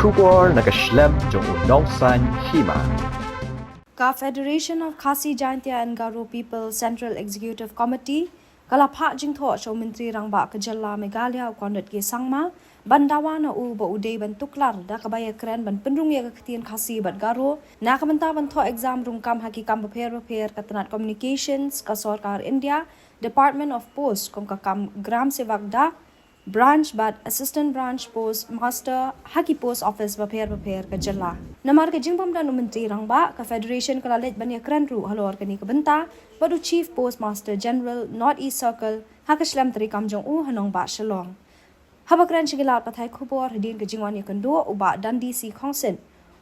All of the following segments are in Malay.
Kubor nakaslem jong unongsan hima. Ka Federation of Khasi Jaintia and Garo People Central Executive Committee kala pha jingtho chaw mentri rangba ka jalla Meghalaya kondat ke sangma bandawa na u ba udei ban tuklar da ka baya kran ban penrung ya ka khtian khasi bat garo na ka banta ban tho exam rung kam haki kam prepare katnat communications ka sarkar India Department of Post kom ka kam gram sevak da branch but assistant branch post master haki post office prepare ka jalla namar ka jingbam dan menteri rangba ka federation kala let ban ya kran ru halor ka ni ka banta badu chief postmaster general north east circle hakashlam tri kam jong u hanong ba shalong habakran chigilat pathai khubor din ka jingwan ya kando uba dan dc khongsen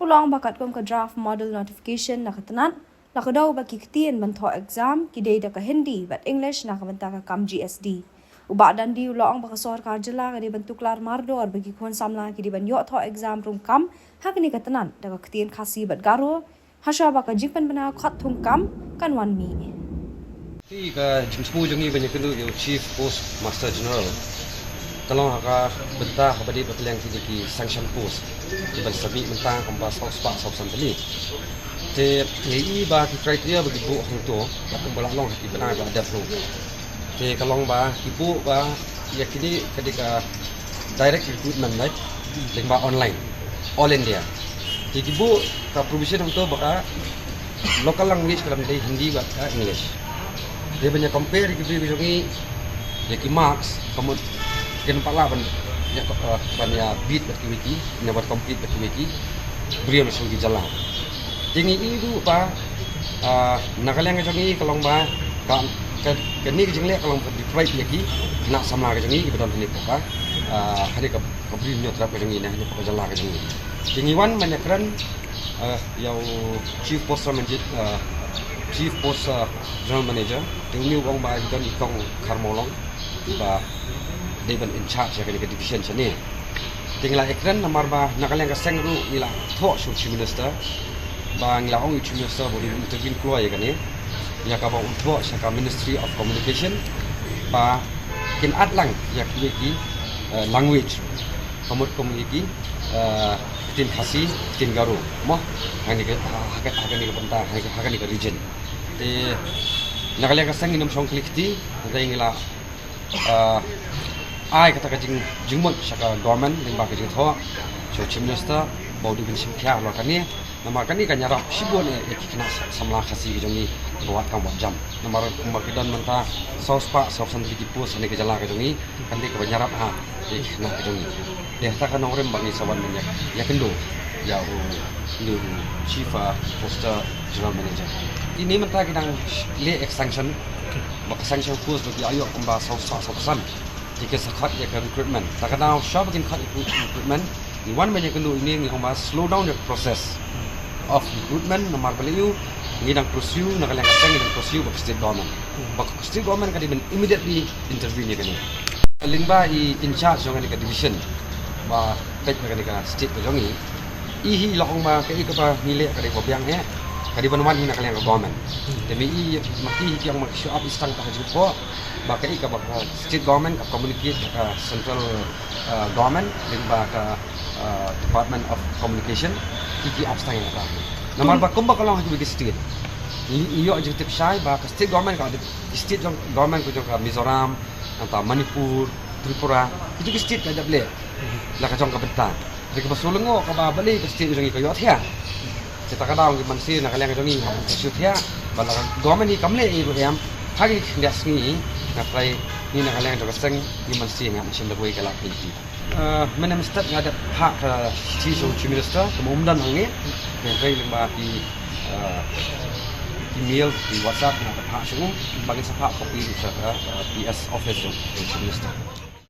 ulong bakat kom ka draft model notification na katnat la ka daw ba ki ktien ban tho exam ki dei da ka hindi but english na ka banta ka kam gsd uba dan di ulong ba ka sarkar jilla ka di bentuklar mardor bagi khon samla ki di ban yo tho exam rum kam hakni katnan da ka ktien khasi bat garo hasha ba ka jingpan bana khat thung kam kan wan mi ti ka jimsmu jongi banyak kendu yo chief postmaster general kalong haka benta habadi batleng ki sanction post jibal sabi mentang kompas spa santali te ei ba ki criteria bagi bu hang to bakung balalong ki bana ba ada flow te kalong ba ki bu ba yakini ketika direct recruitment like lingba online all India ki bu ka provision untuk baka local language kalam dei hindi ba English dia banyak compare ki bi jongi yaki marks kamu ken pala ban ya banyak beat bagi wiki never complete bagi wiki beriam sugi jalan tingi itu pa nakaleng jongi kalong ba ka kani ki jingle kalong di pride yaki nak sama ka jongi ibadon ni ka hari ka beri nyot rap ka jongi nah ni ka jalan ka jongi tingi wan banyak kran yang chief post manager chief post general manager tingi wong ba idon ikong karmolong ba they been in charge ya ka division sini tingla ekran namar ba nakaleng ka seng ru ila tho su chief minister ba ngla ong chief minister bodi intervene klo ya kani ya ka ba utho sa ka ministry of communication ba kin atlang ya ki language kamut community tin khasi tin garo mo hani ka hakani ka banta hakani ka region te nakaleng ka seng inum song klikti dai ngla ai kata jingmon saka government ling ba kajing tho so chief minister bodi bin simkhya lo kani namar kani ka nyara sibol e kina samla khasi jongi buat kam jam namar kidan menta sospa santri ki pos ne ke jala ka jongi kandi ka nyara ha e kina ka jongi de ta kana orem bangi sawan menyak ya kendo ya lu chief poster general manager ini menta kidang le extension bak sanction post bagi ayo kamba sospa sosan jika sekat ya recruitment tak kenal shop bikin cut recruitment di one banyak kenu ini yang slow down the process of recruitment nomor beliau ngidang pursue nak kalian kaseng ngidang pursue bak state government kadi ben immediately intervene ni kani lingba in charge jong ni ka division ba pet kani ka state jong ni ihi lokong ba kai ka ba nilai kadi ko biang he kadi banwan ni nak kalian ka government demi i mati yang mak show up istang ka haju ko baka ika baka state government ka communicate ka central government din baka department of communication iki abstang yang ka namar ba kumba kalong haju bagi state iyo adjective shai baka state government ka state government ko ka Mizoram anta Manipur Tripura itu state ka dable la ka jong ka benta dik ba sulungo ka ba bali ka state jong ka yo thia kita kadang ki mansi na kaleng jong ni ha sute thia bala government ni kamle e ro yam hagi ndas ni na play ni na kaleng to seng ni man si ngam chin lagoi kala piti mana mesti ngada hak chief minister kemumdan hangi yang rei lima di email di WhatsApp na hak sungu bagi sa hak kopi sa PS office chief minister